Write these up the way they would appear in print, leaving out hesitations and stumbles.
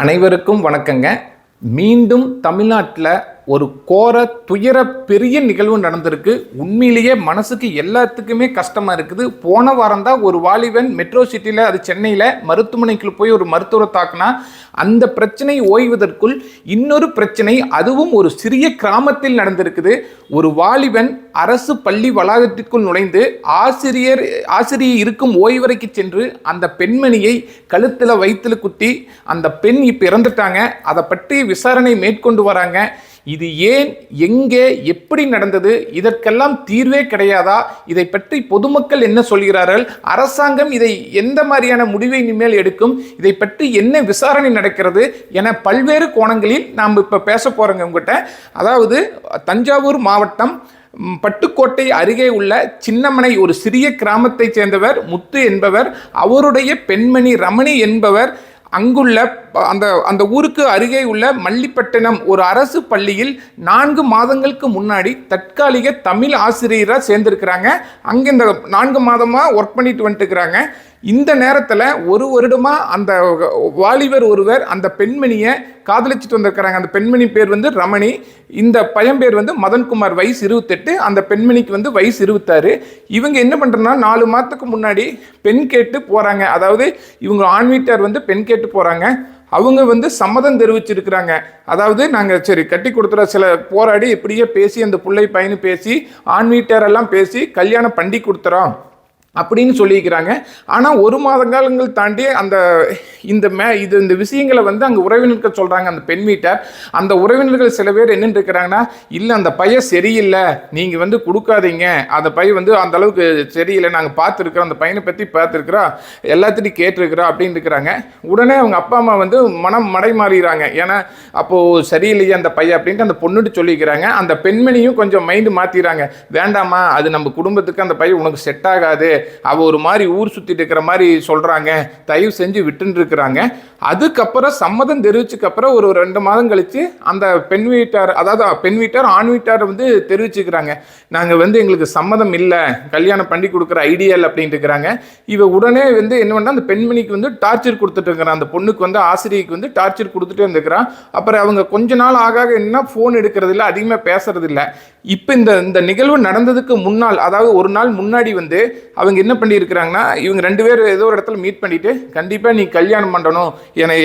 அனைவருக்கும் வணக்கங்க. மீண்டும் தமிழ்நாட்டில் ஒரு கோர துயர பெரிய நிகழ்வு நடந்திருக்கு. உண்மையிலேயே மனசுக்கு எல்லாத்துக்குமே கஷ்டமா இருக்குது. போன வாரம் தான் ஒரு வாலிபன் மெட்ரோ சிட்டியில், அது சென்னையில் மருத்துவமனைக்கு போய் ஒரு மருத்துவரை தாக்குனா அந்த பிரச்சனை ஓய்வதற்குள் இன்னொரு பிரச்சனை, அதுவும் ஒரு சிறிய கிராமத்தில் நடந்திருக்குது. ஒரு வாலிபன் அரசு பள்ளி வளாகத்திற்குள் நுழைந்து ஆசிரியை இருக்கும் ஓய்வறைக்கு சென்று அந்த பெண்மணியை கழுத்தில் வயிற்றில் குத்தி அந்த பெண் இப்போ இறந்துட்டாங்க. அதை பற்றி விசாரணை மேற்கொண்டு வராங்க. இது ஏன், எங்கே, எப்படி நடந்தது, இதற்கெல்லாம் தீர்வே கிடையாதா? இதை பற்றி பொதுமக்கள் என்ன சொல்கிறார்கள்? அரசாங்கம் இதை எந்த மாதிரியான முடிவை இனிமேல் எடுக்கும்? இதை பற்றி என்ன விசாரணை நடக்கிறது என பல்வேறு கோணங்களில் நாம் இப்போ பேச போகிறோங்க உங்கள்கிட்ட. அதாவது தஞ்சாவூர் மாவட்டம் பட்டுக்கோட்டை அருகே உள்ள சின்னமனை ஒரு சிறிய கிராமத்தை சேர்ந்தவர் முத்து என்பவர். அவருடைய பெண்மணி ரமணி என்பவர் அங்குள்ள அந்த ஊருக்கு அருகே உள்ள மல்லிப்பட்டினம் ஒரு அரசு பள்ளியில் 4 மாதங்களுக்கு முன்னாடி தற்காலிக தமிழ் ஆசிரியராக சேர்ந்திருக்கிறாங்க. அங்கே இந்த 4 மாதமாக ஒர்க் பண்ணிட்டு வந்துட்டுருக்கிறாங்க. இந்த நேரத்தில் ஒரு வருடமாக அந்த வாலிபர் ஒருவர் அந்த பெண்மணியை காதலிச்சுட்டு வந்திருக்கிறாங்க. அந்த பெண்மணி பேர் ரமணி, இந்த பையன் பேர் மதன்குமார், வயசு 28, அந்த பெண்மணிக்கு வயசு 26. இவங்க என்ன பண்ணுறதுனா 4 மாதத்துக்கு முன்னாடி பெண் கேட்டு போகிறாங்க. அதாவது இவங்க ஆண் வீட்டார் பெண் கேட்டு போகிறாங்க. அவங்க சம்மதம் தெரிவிச்சிருக்கிறாங்க. அதாவது நாங்கள் சரி கட்டி கொடுத்துற சில போராடி இப்படியே பேசி அந்த பிள்ளை பையனு பேசி ஆண் வீட்டாரெல்லாம் பேசி கல்யாணம் பண்ணி கொடுத்துறோம் அப்படின்னு சொல்லியிருக்கிறாங்க. ஆனால் 1 மாத காலங்கள் தாண்டி இந்த விஷயங்களை அங்கே உறவினர்கள் சொல்கிறாங்க. அந்த பெண் வீட்டார், அந்த உறவினர்கள் சில பேர் என்னென்னு இருக்கிறாங்கன்னா, இல்லை அந்த பையன் சரியில்லை, நீங்கள் கொடுக்காதீங்க, அந்த பையன் அந்த அளவுக்கு சரியில்லை, நாங்கள் பார்த்துருக்குறோம், அந்த பையனை பற்றி பார்த்துருக்குறோம், எல்லாத்தையும் கேட்டிருக்கிறோம் அப்படின்னு இருக்கிறாங்க. உடனே அவங்க அப்பா அம்மா மனம் மடை மாறிடுறாங்க. ஏன்னா அப்போது சரியில்லையே அந்த பையன் அப்படின்ட்டு அந்த பொண்ணுட்டு சொல்லிக்கிறாங்க. அந்த பெண்மணியும் கொஞ்சம் மைண்டு மாற்றிடுறாங்க. வேண்டாமா, அது நம்ம குடும்பத்துக்கு அந்த பையன் உனக்கு செட் ஆகாது, அவ ஒரு மாதிரி ஊர் சுத்திட்டு இருக்கிற மாதிரி சொல்றாங்க, தயவு செஞ்சு விட்டுன்னு இருக்கிறாங்க. அதுக்கப்புறம் சம்மதம் தெரிவிச்சுக்கு அப்புறம் ஒரு 2 மாதம் கழிச்சு அந்த பெண் வீட்டார், அதாவது பெண் வீட்டார் ஆண் வீட்டார் தெரிவிச்சுக்கிறாங்க, நாங்கள் எங்களுக்கு சம்மதம் இல்லை, கல்யாணம் பண்ணி கொடுக்குற ஐடியல் அப்படின்ட்டு இருக்கிறாங்க. இவ உடனே என்ன பண்ணா அந்த பெண்மணிக்கு டார்ச்சர் கொடுத்துட்டு இருக்கிறான். அந்த பொண்ணுக்கு ஆசிரியருக்கு டார்ச்சர் கொடுத்துட்டே இருந்துக்கிறான். அப்புறம் அவங்க கொஞ்ச நாள் ஆக என்ன ஃபோன் எடுக்கிறது இல்லை, அதிகமாக பேசுறது இல்லை. இப்போ இந்த நிகழ்வு நடந்ததுக்கு முன்னால், அதாவது ஒரு நாள் முன்னாடி அவங்க என்ன பண்ணியிருக்கிறாங்கன்னா, இவங்க 2 பேர் ஏதோ ஒரு இடத்துல மீட் பண்ணிட்டு, கண்டிப்பாக நீ கல்யாணம் பண்ணணும்,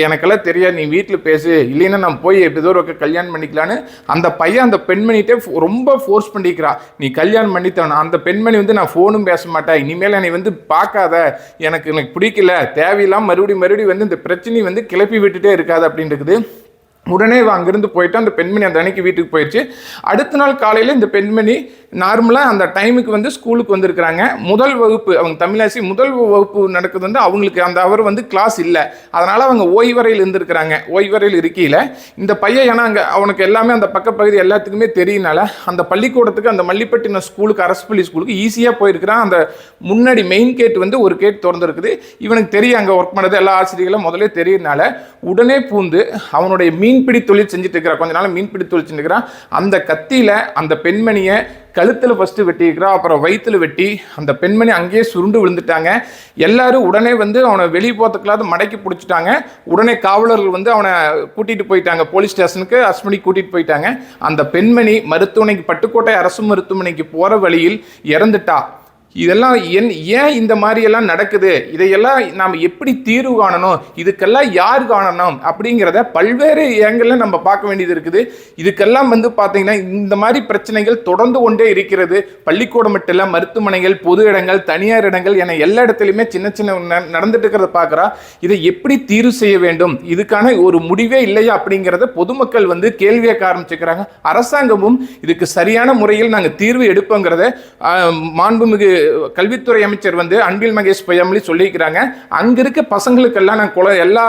எனக்கெல்லாம் தெரியாது, நீ வீட்டில் பேசு, இல்லைன்னா நான் போய் ஏதோ ஒரு கல்யாணம் பண்ணிக்கலான்னு அந்த பையன் அந்த பெண்மணிகிட்டே ரொம்ப ஃபோர்ஸ் பண்ணிக்கிறா. நீ கல்யாணம் பண்ணித்தரணும். அந்த பெண்மணி நான் ஃபோனும் பேச மாட்டேன், இனிமேல் என்னை பார்க்காத, எனக்கு பிடிக்கல, தேவையில்லாம மறுபடியும் இந்த பிரச்சனை கிளப்பி விட்டுட்டே இருக்காது அப்படின்னு இருக்குது. உடனே அங்கிருந்து போயிட்டு அந்த பெண்மணி அந்த அன்னைக்கு வீட்டுக்கு போயிடுச்சு. அடுத்த நாள் காலையில் இந்த பெண்மணி நார்மலாக அந்த டைமுக்கு ஸ்கூலுக்கு வந்திருக்கிறாங்க. முதல் வகுப்பு, அவங்க தமிழாசி முதல் வகுப்பு நடக்குது. அவங்களுக்கு அந்த அவர் கிளாஸ் இல்லை, அதனால் அவங்க ஓய்வறையில் இருந்திருக்கிறாங்க. ஓய்வறையில் இருக்கையில் இந்த பையன், ஏன்னா அங்கே அவனுக்கு எல்லாமே அந்த பக்கப்பகுதி எல்லாத்துக்குமே தெரியினால அந்த பள்ளிக்கூடத்துக்கு, அந்த மல்லிப்பட்டினம் ஸ்கூலுக்கு, அரசு பள்ளி ஸ்கூலுக்கு ஈஸியாக போயிருக்கிறான். அந்த முன்னாடி மெயின் கேட் ஒரு கேட் திறந்துருக்குது. இவனுக்கு தெரியும் அங்கே ஒர்க் பண்ணது எல்லா ஆசிரியர்களும் முதலே தெரியறதுனால உடனே பூந்து அவனுடைய மீன்பிடி தொழில் செஞ்சுட்டு இருக்கிறான். கொஞ்ச நாள் மீன்பிடி தொழில் செஞ்சுக்கிறான். அந்த கத்தியில் அந்த பெண்மணியை கழுத்தில் ஃபஸ்ட்டு வெட்டியிருக்கிறான், அப்புறம் வயிற்றுல வெட்டி அந்த பெண்மணி அங்கேயே சுருண்டு விழுந்துட்டாங்க. எல்லாரும் உடனே அவனை வெளியே போகிறதுக்குள்ளாத மடக்கி பிடிச்சிட்டாங்க. உடனே காவலர்கள் அவனை கூட்டிகிட்டு போயிட்டாங்க, போலீஸ் ஸ்டேஷனுக்கு அரெஸ்ட் பண்ணி கூட்டிகிட்டு போயிட்டாங்க. அந்த பெண்மணி மருத்துவமனைக்கு, பட்டுக்கோட்டை அரசு மருத்துவமனைக்கு போகிற வழியில் இறந்துட்டா. இதெல்லாம் ஏன் இந்த மாதிரியெல்லாம் நடக்குது, இதையெல்லாம் நாம் எப்படி தீர்வு காணணும், இதுக்கெல்லாம் யார் காணணும் அப்படிங்கிறத பல்வேறு ஏங்களில் நம்ம பார்க்க வேண்டியது இருக்குது. இதுக்கெல்லாம் பார்த்தீங்கன்னா இந்த மாதிரி பிரச்சனைகள் தொடர்ந்து கொண்டே இருக்கிறது. பள்ளிக்கூடம் மட்டும் இல்லை, மருத்துவமனைகள், பொது இடங்கள், தனியார் இடங்கள் என எல்லா இடத்துலையுமே சின்ன நடந்துட்டு இருக்கிறத பார்க்குறா. இதை எப்படி தீர்வு செய்ய வேண்டும், இதுக்கான ஒரு முடிவே இல்லையா அப்படிங்கிறத பொதுமக்கள் கேள்வி கேட்க ஆரம்பிச்சுக்கிறாங்க. அரசாங்கமும் இதுக்கு சரியான முறையில் நாங்கள் தீர்வு எடுப்போங்கிறத மாண்புமிகு கல்வித்துறை அமைச்சர் அன்பில் மகேஷ் பொய்யாமொழி சொல்லியிருக்கிறாங்க. அங்க இருக்க பசங்களுக்கெல்லாம் நாங்கள் எல்லா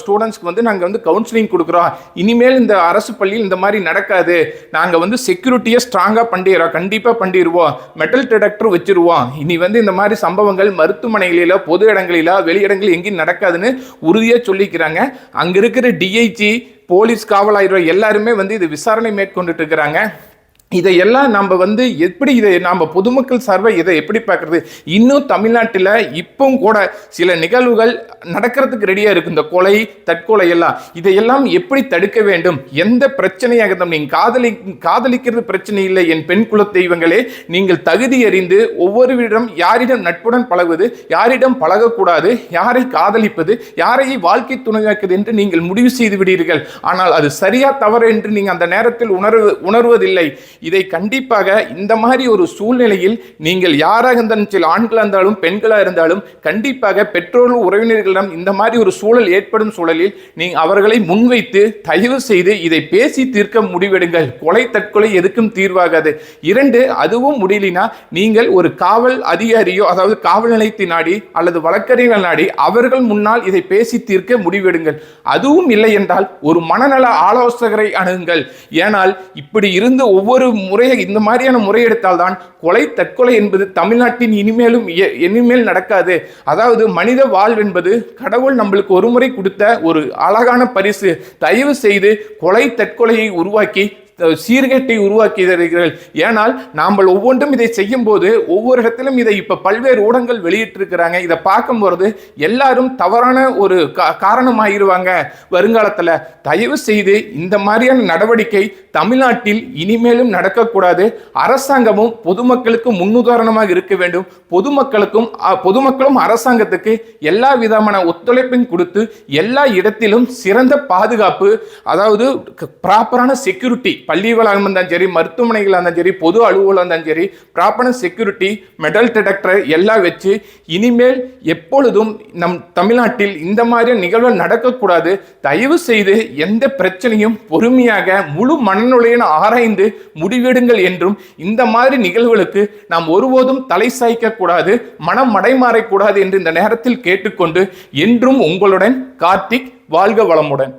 ஸ்டூடெண்ட்ஸ்க்கு நாங்கள் கவுன்சிலிங் கொடுக்குறோம். இனிமேல் இந்த அரசு பள்ளியில் இந்த மாதிரி நடக்காது, நாங்கள் செக்யூரிட்டியை ஸ்ட்ராங்காக பண்ணிடுறோம், கண்டிப்பாக பண்ணிடுவோம், மெட்டல் டிடெக்டர் வச்சிருவோம். இனி இந்த மாதிரி சம்பவங்கள் மருத்துவமனைகளில, பொது இடங்களில, வெளியிடங்களில் எங்கேயும் நடக்காதுன்னு உறுதியாக சொல்லிக்கிறாங்க. அங்கே இருக்கிற டிஐஜி, போலீஸ், காவலாயிரம் எல்லாருமே இது விசாரணை மேற்கொண்டுட்டு இருக்கிறாங்க. இதையெல்லாம் நம்ம எப்படி இதை நம்ம பொதுமக்கள் சார்பாக இதை எப்படி பார்க்கறது? இன்னும் தமிழ்நாட்டில் இப்பவும் கூட சில நிகழ்வுகள் நடக்கிறதுக்கு ரெடியாக இருக்கு. இந்த கொலை, தற்கொலை எல்லாம் இதையெல்லாம் எப்படி தடுக்க வேண்டும்? எந்த பிரச்சனையாக இருந்தாலும் நீங்கள் காதலிக்கிறது பிரச்சனை இல்லை என் பெண் குல தெய்வங்களே, நீங்கள் தகுதி அறிந்து ஒவ்வொருவரிடம் யாரிடம் நட்புடன் பழகுவது, யாரிடம் பழகக்கூடாது, யாரை காதலிப்பது, யாரை வாழ்க்கை துணையாக்குது என்று நீங்கள் முடிவு செய்து விடுவீர்கள். ஆனால் அது சரியா தவறு என்று நீங்கள் அந்த நேரத்தில் உணர்வதில்லை. இதை கண்டிப்பாக இந்த மாதிரி ஒரு சூழ்நிலையில் நீங்கள் யாராக இருந்தாலும், ஆண்களாக இருந்தாலும் பெண்களாக இருந்தாலும், கண்டிப்பாக பெற்றோர்கள் உறவினர்களிடம் இந்த மாதிரி ஒரு சூழல் ஏற்படும் சூழலில் நீங்கள் அவர்களை முன்வைத்து தயவு செய்து இதை பேசி தீர்க்க முடிவெடுங்கள். கொலை தற்கொலை எதுக்கும் தீர்வாகாது. 2, அதுவும் முடியலனா நீங்கள் ஒரு காவல் அதிகாரியோ, அதாவது காவல் நிலையத்தை நாடி அல்லது வழக்கறிஞர்கள் நாடி அவர்கள் முன்னால் இதை பேசி தீர்க்க முடிவெடுங்கள். அதுவும் இல்லை என்றால் ஒரு மனநல ஆலோசகரை அணுகுங்கள். ஏனால் இப்படி இருந்து ஒவ்வொரு முறையை இந்த மாதிரியான முறை எடுத்தால் தான் கொலை தற்கொலை என்பது தமிழ்நாட்டின் இனிமேல் நடக்காது. அதாவது மனித வாழ்வு என்பது கடவுள் நம்மளுக்கு ஒரு முறை கொடுத்த ஒரு அழகான பரிசு. தயவு செய்து கொலை தற்கொலையை உருவாக்கி சீர்கேட்டை உருவாக்கி தருகிறீர்கள். ஏனால் நாம் ஒவ்வொன்றும் இதை செய்யும் போது ஒவ்வொரு இடத்திலும் இதை இப்ப பல்வேறு ஊடகங்கள் வெளியிட்டிருக்கிறாங்க. இதை பார்க்கும்போது எல்லாரும் தவறான ஒரு காரணமாகிருவாங்க வருங்காலத்தில். தயவு செய்து இந்த மாதிரியான நடவடிக்கை தமிழ்நாட்டில் இனிமேலும் நடக்கக்கூடாது. அரசாங்கமும் பொதுமக்களுக்கு முன்னுதாரணமாக இருக்க வேண்டும். பொதுமக்களும் அரசாங்கத்துக்கு எல்லா விதமான ஒத்துழைப்பையும் கொடுத்து எல்லா இடத்திலும் சிறந்த பாதுகாப்பு, அதாவது ப்ராப்பரான செக்யூரிட்டி, பள்ளி வளாகம் இருந்தாலும் சரி, மருத்துவமனைகளாக இருந்தாலும் சரி, பொது அலுவலகம் இருந்தாலும் சரி, ப்ராப்பரான செக்யூரிட்டி, மெட்டல் டிடெக்டர் எல்லாம் வச்சு இனிமேல் எப்பொழுதும் நம் தமிழ்நாட்டில் இந்த மாதிரி நிகழ்வு நடக்கக்கூடாது. தயவு செய்து எந்த பிரச்சனையும் பொறுமையாக முழு மனநிலையை ஆராய்ந்து முடிவெடுங்கள் என்றும், இந்த மாதிரி நிகழ்வுகளுக்கு நாம் ஒருபோதும் தலை சாய்க்க கூடாது, மனம் மடைமாறக்கூடாது என்று இந்த நேரத்தில் கேட்டுக்கொண்டு என்றும் உங்களுடன் கார்த்திக். வாழ்க வளமுடன்.